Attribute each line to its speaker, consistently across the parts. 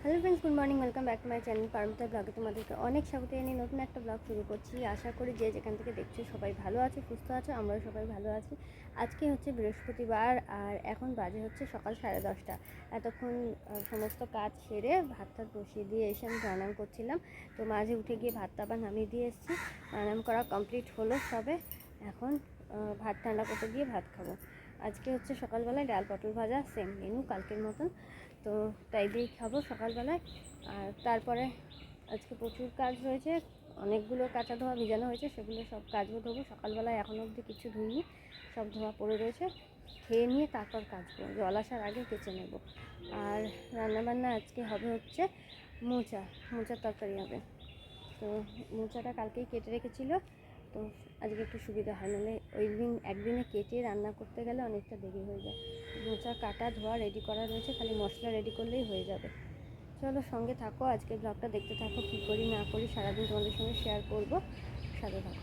Speaker 1: Hello friends, good morning, welcome back to my channel Paromita ব্লগে তোমাদেরকে অনেক স্বাগত জানিয়ে নতুন একটা ব্লগ শুরু করছি। আশা করি যে যেখান থেকে দেখছো সবাই ভালো আছো, সুস্থ আছো, আমরাও সবাই ভালো আছি। আজকে হচ্ছে বৃহস্পতিবার আর এখন বাজে হচ্ছে সকাল 10:30। এতক্ষণ সমস্ত কাজ সেরে ভাত বসিয়ে দিয়ে এসে আমি রান্না করছিলাম। তো মাঝে উঠে গিয়ে ভাতটা আবার নামিয়ে দিয়ে এসেছি। রান্না করা কমপ্লিট হলো সবে। এখন ভাত ঠান্ডা করতে দিয়ে ভাত খাবো। আজকে হচ্ছে সকালবেলায় ডাল পটল ভাজা, সেম মেনু কালকের মতন। তো তাই দিয়েই খাবো সকালবেলায়। আর তারপরে আজকে প্রচুর কাজ রয়েছে, অনেকগুলো কাঁচা ধোয়া ভিজানো হয়েছে, সেগুলো সব কাচবো ধোবো। সকালবেলায় এখনও অবধি কিছু ধুইনি, সব ধোয়া পড়ে রয়েছে। খেয়ে নিয়ে তারপর কাচবো, জল আসার আগে কেচে নেব। আর রান্নাবান্না আজকে হবে হচ্ছে মোচার তরকারি হবে। তো মোচাটা কালকেই কেটে রেখেছিল, তো আজকে একটু সুবিধা হয়, নাহলে ওই দিন একদিনে কেটে রান্না করতে গেলে অনেকটা দেরি হয়ে যায়। মোচা কাটা ধোয়া রেডি করা রয়েছে, খালি মশলা রেডি করলেই হয়ে যাবে। চলো সঙ্গে থাকো, আজকে ব্লগটা দেখতে থাকো, কী করি না করি সারাদিন তোমাদের সঙ্গে শেয়ার করবো, সাথে থাকো।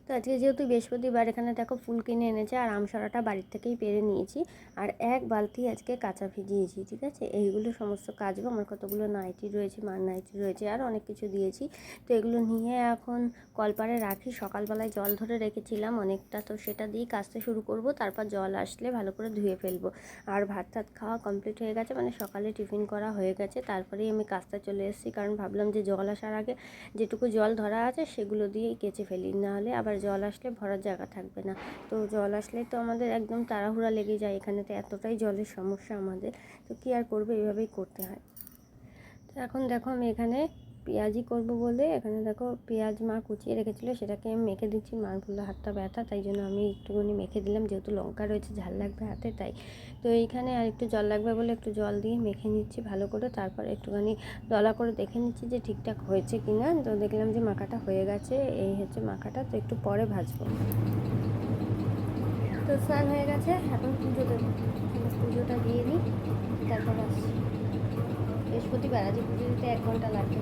Speaker 1: তো আজকে যেহেতু বৃহস্পতিবার, এখানে দেখো ফুল কিনে এনেছে আর আমসরাটা বাড়ির থেকেই পেরে নিয়েছি। আর এক বালতি আজকে কাঁচা ভিজিয়েছি, ঠিক আছে। এইগুলো সমস্ত কাচবো। আমার কতগুলো নাইটি রয়েছে, মার নাইটি রয়েছে, আর অনেক কিছু দিয়েছি। তো এগুলো নিয়ে এখন কলপারে রাখি। সকালবেলায় জল ধরে রেখেছিলাম অনেকটা, তো সেটা দিয়েই কাচতে শুরু করব। তারপর জল আসলে ভালো করে ধুয়ে ফেলবো। আর ভাত খাওয়া কমপ্লিট হয়ে গেছে, মানে সকালে টিফিন করা হয়ে গেছে। তারপরেই আমি কাচতে চলে এসেছি, কারণ ভাবলাম যে জল আসার আগে যেটুকু জল ধরা আছে সেগুলো দিয়েই কেচে ফেলি, নাহলে আবার জল আসলে ভরার জায়গা থাকবে না। তো জল আসলে তো আমাদের একদম তাড়াহুড়া লেগে যায়, এখানে তো এতটাই জলের সমস্যা আমাদের। তো কী আর করবো, এইভাবেই করতে হয়। তো এখন দেখো আমি এখানে পেঁয়াজি করব বলে এখানে দেখো পেঁয়াজ মা কুচিয়ে রেখেছিলো, সেটাকে আমি মেখে দিচ্ছি। মার বললো হাতটা ব্যথা, তাই জন্য আমি একটুখানি মেখে দিলাম, যেহেতু লঙ্কা রয়েছে ঝাল লাগবে হাতে, তাই। তো এইখানে আর একটু জল লাগবে বলে একটু জল দিয়ে মেখে নিচ্ছি ভালো করে। তারপর একটুখানি দলা করে দেখে নিচ্ছি যে ঠিকঠাক হয়েছে কি না। তো দেখলাম যে মাখাটা হয়ে গেছে, এই হচ্ছে মাখাটা। তো একটু পরে ভাজবো। তো স্নান হয়ে গেছে, এখন পুজো দেবো। পুজোটা দিয়ে নিই, তারপর আসছি। বৃহস্পতিবার আজ পুজো দিতে 1 ঘন্টা লাগবে,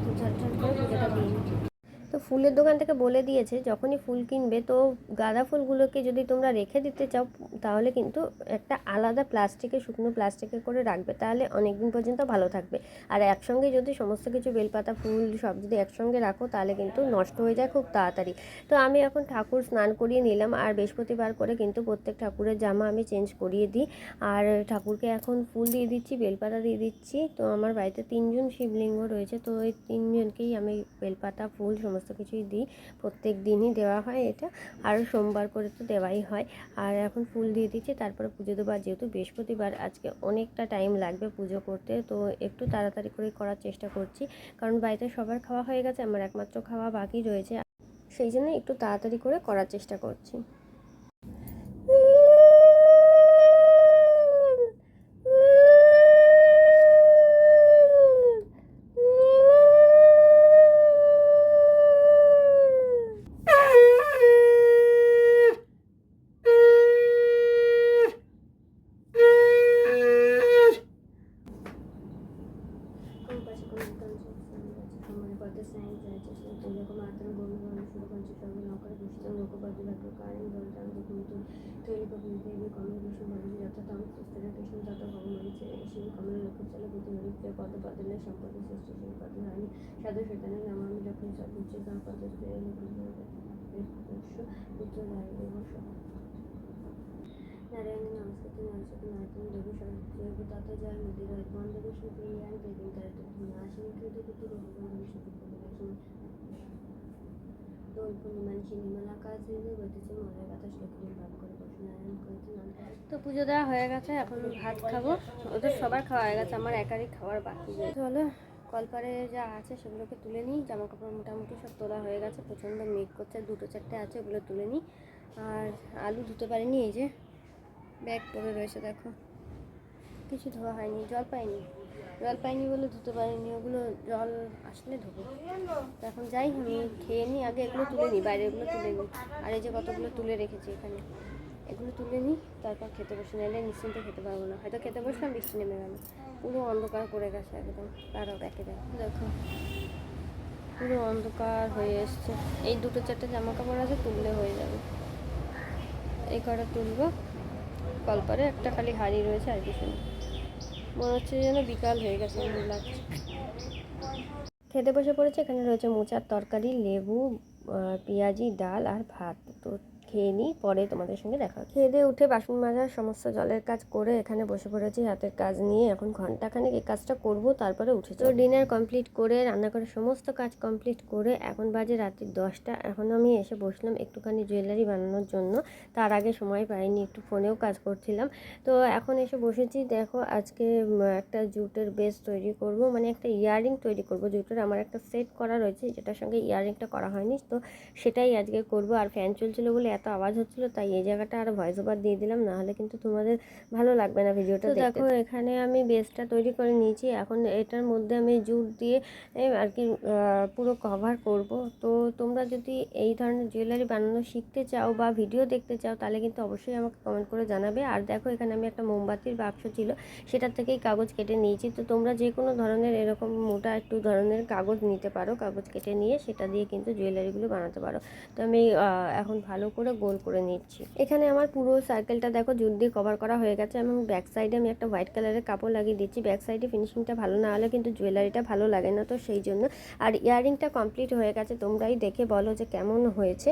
Speaker 1: তো ঝটঝট করে পুজোটা দিয়ে নিই। তো ফুলের দোকান থেকে বলে দিয়েছে যখনই ফুল কিনবে, তো গাঁদা ফুলগুলোকে যদি তোমরা রেখে দিতে চাও, তাহলে কিন্তু একটা আলাদা প্লাস্টিকে, শুকনো প্লাস্টিকে করে রাখবে, তাহলে অনেক দিন পর্যন্ত ভালো থাকবে। আর একসঙ্গে যদি সমস্ত কিছু বেলপাতা ফুল সব যদি একসঙ্গে রাখো, তাহলে কিন্তু নষ্ট হয়ে যায় খুব তাড়াতাড়ি। তো আমি এখন ঠাকুর স্নান করিয়ে নিলাম, আর বৃহস্পতিবার করে কিন্তু প্রত্যেক ঠাকুরের জামা আমি চেঞ্জ করিয়ে দিই। আর ঠাকুরকে এখন ফুল দিয়ে দিচ্ছি, বেলপাতা দিয়ে দিচ্ছি। তো আমার বাড়িতে 3জন শিবলিঙ্গ রয়েছে, তো ওই 3জনকেই আমি বেলপাতা ফুল সমস্ত কিছুই দিই। প্রত্যেক দিনই দেওয়া হয় এটা, আর সোমবার করে তো দেওয়াই হয়। আর এখন ফুল দিয়ে দিচ্ছি, তারপরে পুজো দেবো। আর যেহেতু বৃহস্পতিবার আজকে অনেকটা টাইম লাগবে পুজো করতে, তো একটু তাড়াতাড়ি করে করার চেষ্টা করছি, কারণ বাড়িতে সবার খাওয়া হয়ে গেছে, আমার একমাত্র খাওয়া বাকি রয়েছে, সেই জন্য একটু তাড়াতাড়ি করে করার চেষ্টা করছি। নারায়ণ নমস্কার নমস্কার নারায়ণ দেবী সর্বতত জয় মন্দির বন্ধু সুপ্রিয়ান দেবী আসেন কৃত কিছু দোল পূর্ণিমান নির্মলা কাজ বলতেছে মনের কথা শ্লোকগুলি ভাব করে বসে নারায়ণ করেছে। তো পুজো দেওয়া হয়ে গেছে, এখন ভাত খাবো। ওদের সবার খাওয়া হয়ে গেছে, আমার একারই খাওয়ার বাকি। চলো কলপারে যা আছে সেগুলোকে তুলে নিই। জামা কাপড় মোটামুটি সব তোলা হয়ে গেছে, প্রচণ্ড মেঘ করছে, 2-4টে আছে, ওগুলো তুলে নিই। আর আলু ধুতে পারিনি, এই যে ব্যাগ পরে রয়েছে, দেখো কিছু ধোয়া হয়নি, জল পাইনি বলে ধুতে পারিনি, ওগুলো জল আসলে ধোবো। তো এখন যাই, আমি খেয়ে নিই আগে, এগুলো তুলে নিই, বাইরে এগুলো তুলে নিই। আর এই যে কতগুলো তুলে রেখেছি এখানে, এগুলো তুলে নিই, তারপর খেতে বসে, নাহলে নিশ্চিন্তে খেতে পারবো না। হয়তো খেতে বসলাম, বৃষ্টি নেমে গেল, পুরো অন্ধকার করে গেছে একদম। তারাও দেখে দেখো পুরো অন্ধকার হয়ে এসছে। এই 2-4টে জামা কাপড় আছে, তুললে হয়ে যাবে। এই কটা তুলবো, কলপারে একটা খালি হাঁড়ি রয়েছে, আর কিছু নেই। মনে হচ্ছে যেন বিকাল হয়ে গেছে এমন লাগছে। খেতে বসে পড়েছে। এখানে রয়েছে মোচার তরকারি, লেবু, পেঁয়াজি, ডাল আর ভাত। তো খেয়ে নিই, পরে তোমাদের সঙ্গে দেখা হবে। খেয়ে দিয়ে উঠে বাসন মাজার সমস্ত জলের কাজ করে এখানে বসে পড়েছি হাতের কাজ নিয়ে। এখন ঘন্টাখানেক এই কাজটা করব, তারপরে উঠে তো ডিনার কমপ্লিট করে রান্নাঘরের সমস্ত কাজ কমপ্লিট করে এখন বাজে রাত্রি 10টা। এখন আমি এসে বসলাম একটুখানি জুয়েলারি বানানোর জন্য। তার আগে সময় পাইনি, একটু ফোনেও কাজ করছিলাম। তো এখন এসে বসেছি। দেখো আজকে একটা জুটের বেস তৈরি করব, মানে একটা ইয়াররিং তৈরি করব জুটের। আমার একটা সেট করা রয়েছে যেটার সঙ্গে ইয়াররিংটা করা হয়নি, তো সেটাই আজকে করব। আর ফ্যান চলছিল বলে এত আওয়াজ হচ্ছিল, তাই এই জায়গাটা আর ভয়েস ওভার দিয়ে দিলাম, নাহলে কিন্তু তোমাদের ভালো লাগবে না ভিডিওটা দেখতে। দেখো এখানে আমি বেসটা তৈরি করে নিয়েছি। এখন এটার মধ্যে আমি জুট দিয়ে আর কি পুরো কভার করব। তো তোমরা যদি এই ধরনের জুয়েলারি বানানো শিখতে চাও বা ভিডিও দেখতে চাও, তাহলে কিন্তু অবশ্যই আমাকে কমেন্ট করে জানাবে। আর দেখো এখানে আমি একটা মোমবাতির বাক্স ছিল, সেটার থেকেই কাগজ কেটে নিয়েছি। তো তোমরা যে কোনো ধরনের এরকম মোটা একটু ধরনের কাগজ নিতে পারো, কাগজ কেটে নিয়ে সেটা দিয়ে কিন্তু জুয়েলারিগুলো বানাতে পারো। তো আমি এখন ভালো করে গোল করে নিচ্ছি। এখানে আমার পুরো সার্কেলটা দেখো জুট দিয়ে কভার করা হয়ে গেছে। এবং ব্যাক সাইডে আমি একটা হোয়াইট কালারের কাপড় লাগিয়ে দিচ্ছি। ব্যাক সাইডে ফিনিশিংটা ভালো না হলে কিন্তু জুয়েলারিটা ভালো লাগে না, তো সেই জন্য। আর ইয়াররিংটা কমপ্লিট হয়ে গেছে, তোমরাই দেখে বলো যে কেমন হয়েছে।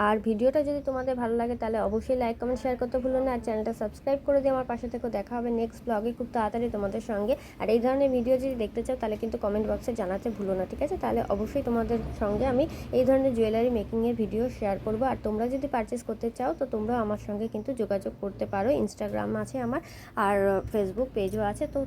Speaker 1: আর ভিডিওটা যদি তোমাদের ভালো লাগে তাহলে অবশ্যই লাইক কমেন্ট শেয়ার করতে ভুলো না। আর চ্যানেলটা সাবস্ক্রাইব করে দিয়ে আমার পাশে থেকে দেখা হবে নেক্সট ব্লগে খুব তাড়াতাড়ি তোমাদের সঙ্গে। আর এই ধরনের ভিডিও যদি দেখতে চাও তাহলে কিন্তু কমেন্ট বক্সে জানাতে ভুলো না, ঠিক আছে? তাহলে অবশ্যই তোমাদের সঙ্গে আমি এই ধরনের জুয়েলারি মেকিংয়ের ভিডিও শেয়ার করব। আর তোমরা যদি পারচেস করতে চাও তো তোমরা আমার সঙ্গে কিন্তু যোগাযোগ করতে পারো। ইনস্টাগ্রাম আছে আমার, আর ফেসবুক পেজও আছে। তো